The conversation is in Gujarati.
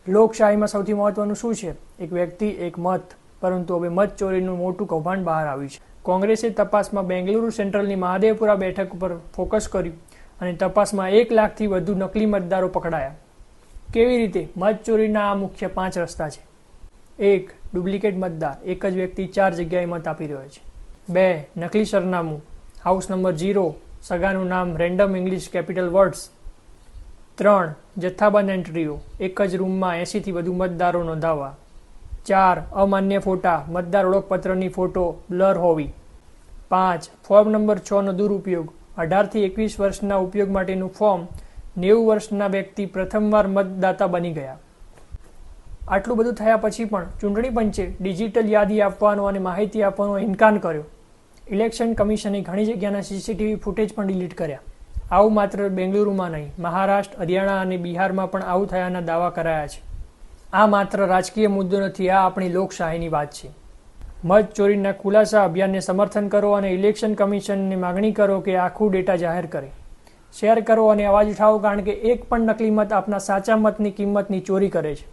લોકશાહીમાં સૌથી મહત્વનું શું છે? એક વ્યક્તિ એક મત. પરંતુ હવે મત ચોરીનું મોટું કૌભાંડ બહાર આવ્યું છે. કોંગ્રેસે તપાસમાં બેંગલુરુ સેન્ટ્રલની મહાદેવપુરા બેઠક ઉપર ફોકસ કર્યું અને તપાસમાં 1 લાખથી વધુ નકલી મતદારો પકડાયા. કેવી રીતે? મત ચોરીના આ મુખ્ય 5 રસ્તા છે. 1. ડુપ્લિકેટ મતદાર. એક જ વ્યક્તિ 4 જગ્યાએ મત આપી રહ્યો છે. 2. નકલી સરનામું. હાઉસ નંબર 0, સગાનું નામ, રેન્ડમ ઇંગ્લિશ કેપિટલ વર્ડ્સ. 3. જથ્થાબંધ એન્ટ્રીઓ. એક જ રૂમમાં 80થી વધુ મતદારો નોંધાવવા. 4. અમાન્ય ફોટા. મતદાર ઓળખપત્રની ફોટો બ્લર હોવી. 5. ફોર્મ નંબર 6 નો દુરુપયોગ. 18થી 21 વર્ષના ઉપયોગ માટેનું ફોર્મ 90 વર્ષના વ્યક્તિ પ્રથમવાર મતદાતા બની ગયા. આટલું બધું થયા પછી પણ ચૂંટણી પંચે ડિજિટલ યાદી આપવાનો અને માહિતી આપવાનો ઇનકાર કર્યો. ઇલેક્શન કમિશને ઘણી જગ્યાના સીસીટીવી ફૂટેજ પણ ડિલીટ કર્યા. આવું માત્ર બેંગલુરુમાં નહીં, મહારાષ્ટ્ર, હરિયાણા અને બિહારમાં પણ આવું થયાના દાવા કરાયા છે. આ માત્ર રાજકીય મુદ્દો નથી, આ આપણી લોકશાહીની વાત છે. મત ચોરીના ખુલાસા અભિયાનને સમર્થન કરો અને ઇલેક્શન કમિશનને માગણી કરો કે આખું ડેટા જાહેર કરે. શેર કરો અને અવાજ ઉઠાવો, કારણ કે એક પણ નકલી મત આપના સાચા મતની કિંમતની ચોરી કરે છે.